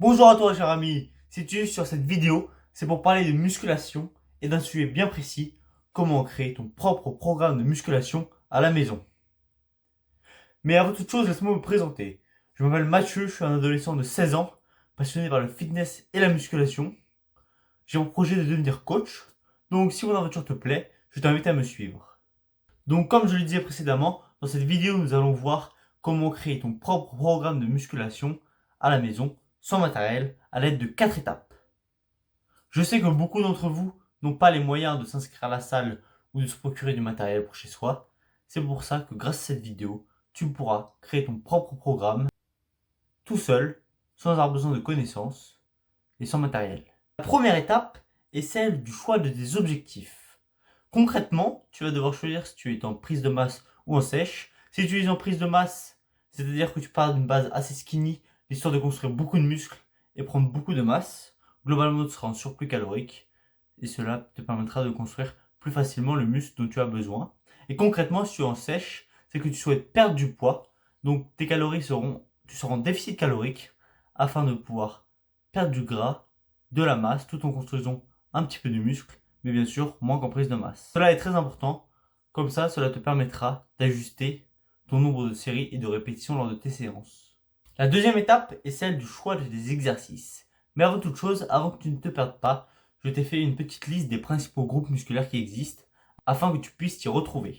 Bonjour à toi cher ami, si tu es sur cette vidéo, c'est pour parler de musculation et d'un sujet bien précis, comment créer ton propre programme de musculation à la maison. Mais avant toute chose, laisse-moi me présenter. Je m'appelle Mathieu, je suis un adolescent de 16 ans, passionné par le fitness et la musculation. J'ai pour projet de devenir coach, donc si mon aventure te plaît, je t'invite à me suivre. Donc comme je le disais précédemment, dans cette vidéo nous allons voir comment créer ton propre programme de musculation à la maison, sans matériel, à l'aide de 4 étapes. Je sais que beaucoup d'entre vous n'ont pas les moyens de s'inscrire à la salle ou de se procurer du matériel pour chez soi. C'est pour ça que grâce à cette vidéo, tu pourras créer ton propre programme tout seul, sans avoir besoin de connaissances et sans matériel. La première étape est celle du choix de tes objectifs. Concrètement, tu vas devoir choisir si tu es en prise de masse ou en sèche. Si tu es en prise de masse, c'est-à-dire que tu pars d'une base assez skinny, histoire de construire beaucoup de muscles et prendre beaucoup de masse, globalement tu seras en surplus calorique et cela te permettra de construire plus facilement le muscle dont tu as besoin. Et concrètement, si tu es en sèche, c'est que tu souhaites perdre du poids, donc tu seras en déficit calorique afin de pouvoir perdre du gras, de la masse, tout en construisant un petit peu de muscle, mais bien sûr moins qu'en prise de masse. Cela est très important, comme ça cela te permettra d'ajuster ton nombre de séries et de répétitions lors de tes séances. La deuxième étape est celle du choix des exercices. Mais avant toute chose, avant que tu ne te perdes pas, je t'ai fait une petite liste des principaux groupes musculaires qui existent, afin que tu puisses t'y retrouver.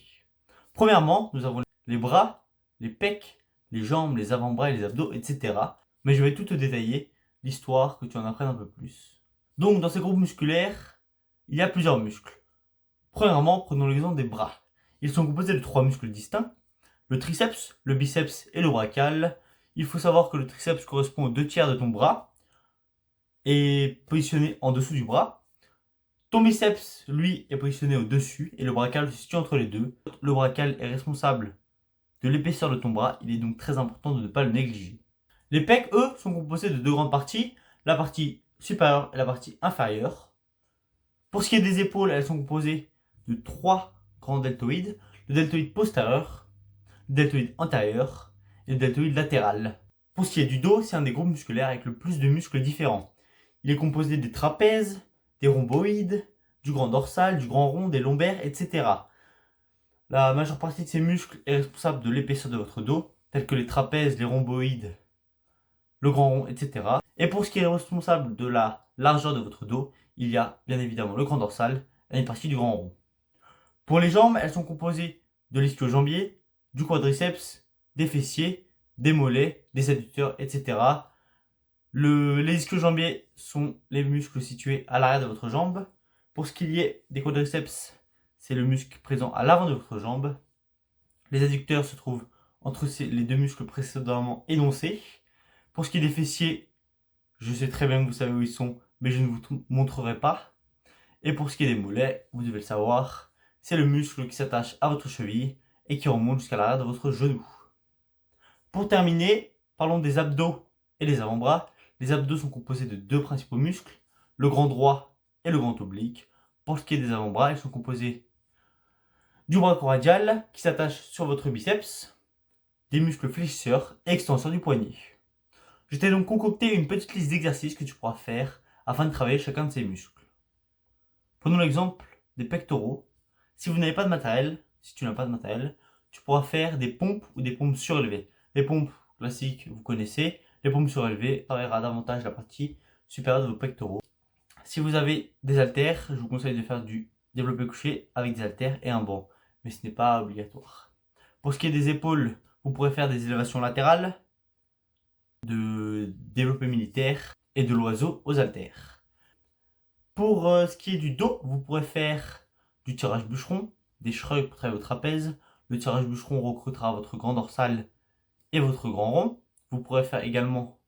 Premièrement, nous avons les bras, les pecs, les jambes, les avant-bras et les abdos, etc. Mais je vais tout te détailler, l'histoire que tu en apprennes un peu plus. Donc dans ces groupes musculaires, il y a plusieurs muscles. Premièrement, prenons l'exemple des bras. Ils sont composés de 3 muscles distincts, le triceps, le biceps et le brachial. Il faut savoir que le triceps correspond aux 2 tiers de ton bras et positionné en dessous du bras. Ton biceps, lui, est positionné au-dessus et le brachial se situe entre les deux. Le brachial est responsable de l'épaisseur de ton bras, il est donc très important de ne pas le négliger. Les pecs, eux, sont composés de 2 grandes parties, la partie supérieure et la partie inférieure. Pour ce qui est des épaules, elles sont composées de 3 grands deltoïdes, le deltoïde postérieur, le deltoïde antérieur et le deltoïde latéral. Pour ce qui est du dos, c'est un des groupes musculaires avec le plus de muscles différents. Il est composé des trapèzes, des rhomboïdes, du grand dorsal, du grand rond, des lombaires, etc. La majeure partie de ces muscles est responsable de l'épaisseur de votre dos, tels que les trapèzes, les rhomboïdes, le grand rond, etc. Et pour ce qui est responsable de la largeur de votre dos, il y a bien évidemment le grand dorsal et une partie du grand rond. Pour les jambes, elles sont composées de l'ischio-jambier, du quadriceps, des fessiers, des mollets, des adducteurs, etc. Les ischio-jambiers sont les muscles situés à l'arrière de votre jambe. Pour ce qui est des quadriceps, c'est le muscle présent à l'avant de votre jambe. Les adducteurs se trouvent entre les 2 muscles précédemment énoncés. Pour ce qui est des fessiers, je sais très bien que vous savez où ils sont, mais je ne vous montrerai pas. Et pour ce qui est des mollets, vous devez le savoir, c'est le muscle qui s'attache à votre cheville et qui remonte jusqu'à l'arrière de votre genou. Pour terminer, parlons des abdos et des avant-bras. Les abdos sont composés de 2 principaux muscles, le grand droit et le grand oblique. Pour ce qui est des avant-bras, ils sont composés du brachioradial qui s'attache sur votre biceps, des muscles fléchisseurs et extenseurs du poignet. Je t'ai donc concocté une petite liste d'exercices que tu pourras faire afin de travailler chacun de ces muscles. Prenons l'exemple des pectoraux. Si vous n'avez pas de matériel, si tu n'as pas de matériel, tu pourras faire des pompes ou des pompes surélevées. Les pompes classiques, vous connaissez. Les pompes surélevées travaillera davantage la partie supérieure de vos pectoraux. Si vous avez des haltères, je vous conseille de faire du développé couché avec des haltères et un banc, mais ce n'est pas obligatoire. Pour ce qui est des épaules, vous pourrez faire des élévations latérales, de développé militaire et de l'oiseau aux haltères. Pour ce qui est du dos, vous pourrez faire du tirage bûcheron, des shrugs pour travailler au trapèze. Le tirage bûcheron recrutera votre grand dorsal et votre grand rond. Vous pourrez faire également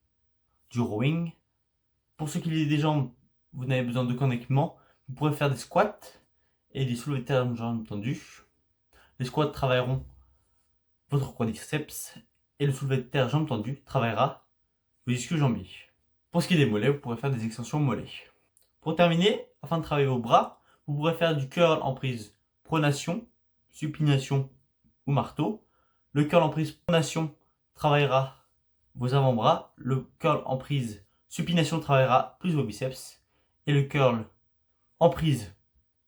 du rowing. Pour ce qui est des jambes, vous n'avez besoin d'aucun équipement. Vous pourrez faire des squats et des soulevés de terre jambes tendues. Les squats travailleront votre quadriceps et le soulevé de terre jambes tendues travaillera vos ischio-jambiers. Pour ce qui est des mollets, vous pourrez faire des extensions mollets. Pour terminer, afin de travailler vos bras, vous pourrez faire du curl en prise pronation, supination ou marteau. Le curl en prise pronation travaillera vos avant-bras. Le curl en prise Supination travaillera plus vos biceps. Et le curl en prise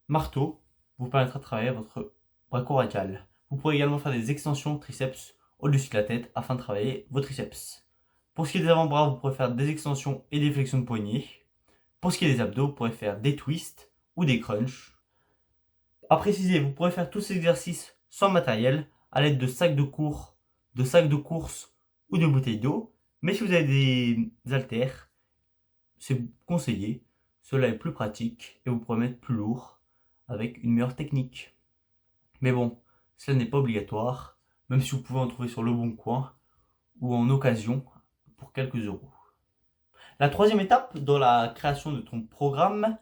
marteau vous permettra de travailler votre brachioradial. Vous pourrez également faire des extensions triceps au-dessus de la tête afin de travailler vos triceps. Pour ce qui est des avant-bras, vous pourrez faire des extensions et des flexions de poignets. Pour ce qui est des abdos, vous pourrez faire des twists ou des crunchs. À préciser, vous pourrez faire tous ces exercices sans matériel, à l'aide de sacs de cours, de sacs de course ou de bouteilles d'eau. Mais si vous avez des haltères, c'est conseillé. Cela est plus pratique et vous pourrez mettre plus lourd avec une meilleure technique. Mais bon, cela n'est pas obligatoire, même si vous pouvez en trouver sur le bon coin ou en occasion pour quelques euros. La troisième étape dans la création de ton programme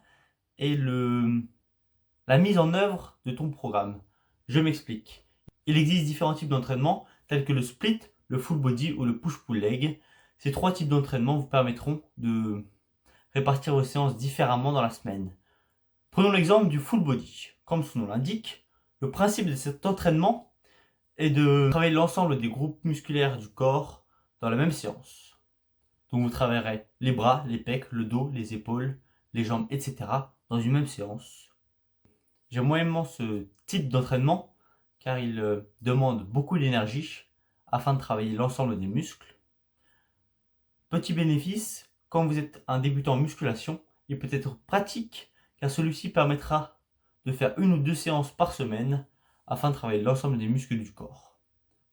est la mise en œuvre de ton programme. Je m'explique. Il existe différents types d'entraînement tels que le split, le full body ou le push-pull leg. Ces trois types d'entraînement vous permettront de répartir vos séances différemment dans la semaine. Prenons l'exemple du full body. Comme son nom l'indique, le principe de cet entraînement est de travailler l'ensemble des groupes musculaires du corps dans la même séance. Donc vous travaillerez les bras, les pecs, le dos, les épaules, les jambes, etc. dans une même séance. J'aime moyennement ce type d'entraînement car il demande beaucoup d'énergie afin de travailler l'ensemble des muscles. Petit bénéfice, quand vous êtes un débutant en musculation, il peut être pratique car celui-ci permettra de faire 1 ou 2 séances par semaine afin de travailler l'ensemble des muscles du corps.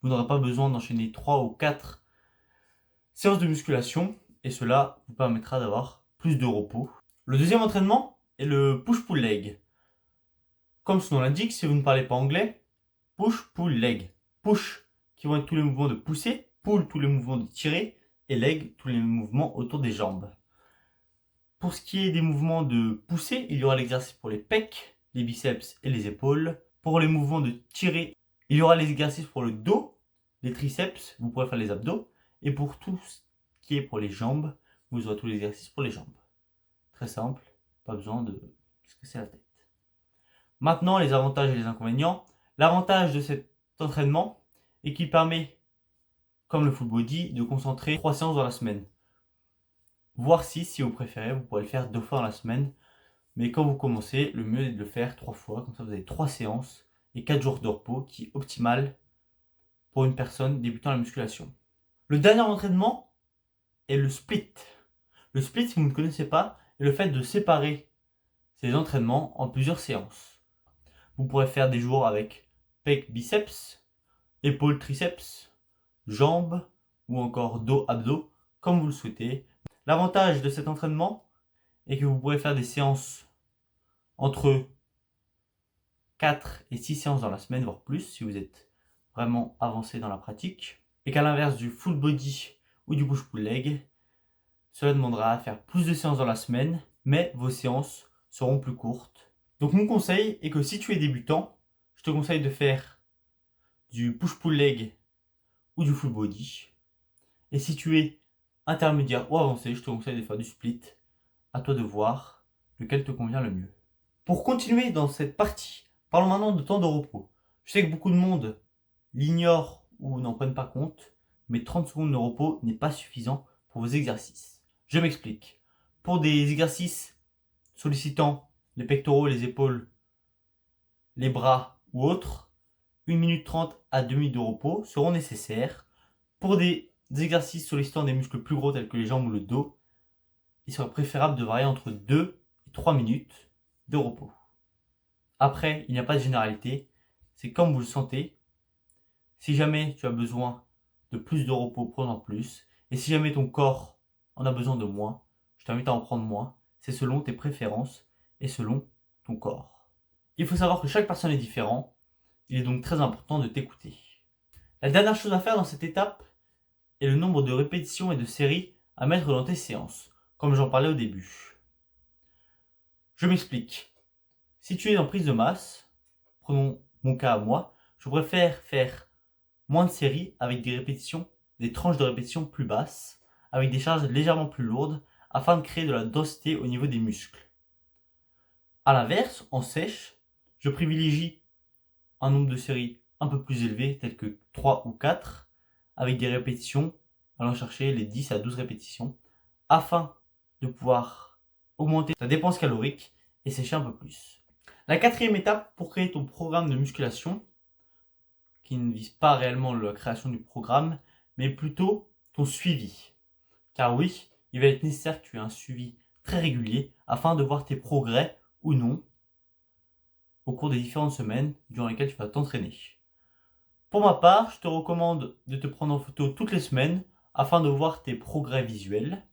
Vous n'aurez pas besoin d'enchaîner 3 ou 4 séances de musculation et cela vous permettra d'avoir plus de repos. Le deuxième entraînement est le push-pull leg. Comme son nom l'indique, si vous ne parlez pas anglais, push-pull leg. Push qui vont être tous les mouvements de pousser, pull tous les mouvements de tirer et leg tous les mouvements autour des jambes. Pour ce qui est des mouvements de pousser, il y aura l'exercice pour les pecs, les biceps et les épaules. Pour les mouvements de tirer, il y aura les exercices pour le dos, les triceps, vous pourrez faire les abdos. Et pour tout ce qui est pour les jambes, vous aurez tous les exercices pour les jambes. Très simple, pas besoin de se casser la tête. Maintenant, les avantages et les inconvénients. L'avantage de cet entraînement est qu'il permet, comme le full body, de concentrer 3 séances dans la semaine. Voire 6 si vous préférez, vous pourrez le faire 2 fois dans la semaine. Mais quand vous commencez, le mieux est de le faire 3 fois, comme ça vous avez 3 séances et 4 jours de repos, qui est optimal pour une personne débutant la musculation. Le dernier entraînement est le split. Le split, si vous ne connaissez pas, est le fait de séparer ces entraînements en plusieurs séances. Vous pourrez faire des jours avec pecs, biceps, épaules, triceps, jambes ou encore dos, abdos, comme vous le souhaitez. L'avantage de cet entraînement est que vous pourrez faire des séances entre 4 et 6 séances dans la semaine, voire plus, si vous êtes vraiment avancé dans la pratique. Et qu'à l'inverse du full body ou du push-pull leg, cela demandera à faire plus de séances dans la semaine, mais vos séances seront plus courtes. Donc mon conseil est que si tu es débutant, je te conseille de faire du push-pull leg ou du full body. Et si tu es intermédiaire ou avancé, je te conseille de faire du split. À toi de voir lequel te convient le mieux. Pour continuer dans cette partie, parlons maintenant de temps de repos. Je sais que beaucoup de monde l'ignore ou n'en prennent pas compte, mais 30 secondes de repos n'est pas suffisant pour vos exercices. Je m'explique. Pour des exercices sollicitant les pectoraux, les épaules, les bras ou autres, 1 minute 30 à 2 minutes de repos seront nécessaires. Pour des exercices sollicitant des muscles plus gros tels que les jambes ou le dos, il serait préférable de varier entre 2 et 3 minutes de repos. Après, il n'y a pas de généralité, c'est comme vous le sentez. Si jamais tu as besoin de plus de repos, prends-en plus. Et si jamais ton corps en a besoin de moins, je t'invite à en prendre moins. C'est selon tes préférences et selon ton corps. Il faut savoir que chaque personne est différente. Il est donc très important de t'écouter. La dernière chose à faire dans cette étape est le nombre de répétitions et de séries à mettre dans tes séances, comme j'en parlais au début. Je m'explique. Si tu es en prise de masse, prenons mon cas à moi, je préfère faire moins de séries avec des répétitions, des tranches de répétitions plus basses, avec des charges légèrement plus lourdes, afin de créer de la densité au niveau des muscles. A l'inverse, en sèche, je privilégie un nombre de séries un peu plus élevé, tel que 3 ou 4, avec des répétitions allant chercher les 10 à 12 répétitions, afin de pouvoir augmenter ta dépense calorique et sécher un peu plus. La quatrième étape pour créer ton programme de musculation, qui ne vise pas réellement la création du programme, mais plutôt ton suivi. Car oui, il va être nécessaire que tu aies un suivi très régulier afin de voir tes progrès ou non au cours des différentes semaines durant lesquelles tu vas t'entraîner. Pour ma part, je te recommande de te prendre en photo toutes les semaines afin de voir tes progrès visuels.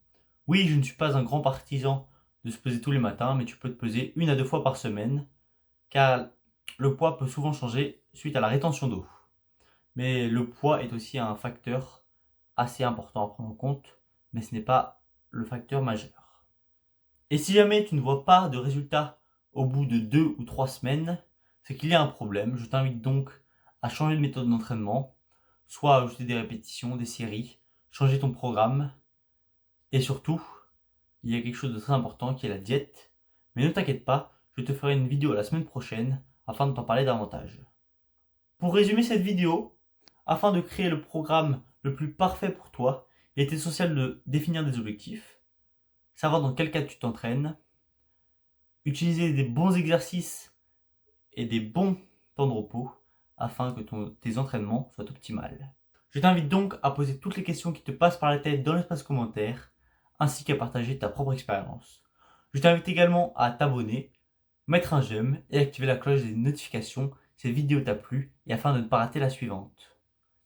Oui, je ne suis pas un grand partisan de se peser tous les matins, mais tu peux te peser 1 à 2 fois par semaine, car le poids peut souvent changer suite à la rétention d'eau. Mais le poids est aussi un facteur assez important à prendre en compte, mais ce n'est pas le facteur majeur. Et si jamais tu ne vois pas de résultats au bout de 2 ou 3 semaines, c'est qu'il y a un problème. Je t'invite donc à changer de méthode d'entraînement, soit à ajouter des répétitions, des séries, changer ton programme, et surtout, il y a quelque chose de très important qui est la diète. Mais ne t'inquiète pas, je te ferai une vidéo la semaine prochaine afin de t'en parler davantage. Pour résumer cette vidéo, afin de créer le programme le plus parfait pour toi, il est essentiel de définir des objectifs, savoir dans quel cadre tu t'entraînes, utiliser des bons exercices et des bons temps de repos afin que tes entraînements soient optimales. Je t'invite donc à poser toutes les questions qui te passent par la tête dans l'espace commentaire, ainsi qu'à partager ta propre expérience. Je t'invite également à t'abonner, mettre un j'aime et activer la cloche des notifications si cette vidéo t'a plu et afin de ne pas rater la suivante,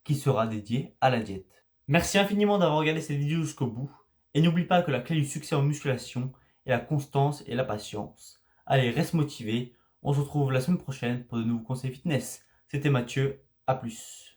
qui sera dédiée à la diète. Merci infiniment d'avoir regardé cette vidéo jusqu'au bout et n'oublie pas que la clé du succès en musculation est la constance et la patience. Allez, reste motivé, on se retrouve la semaine prochaine pour de nouveaux conseils fitness. C'était Mathieu, à plus.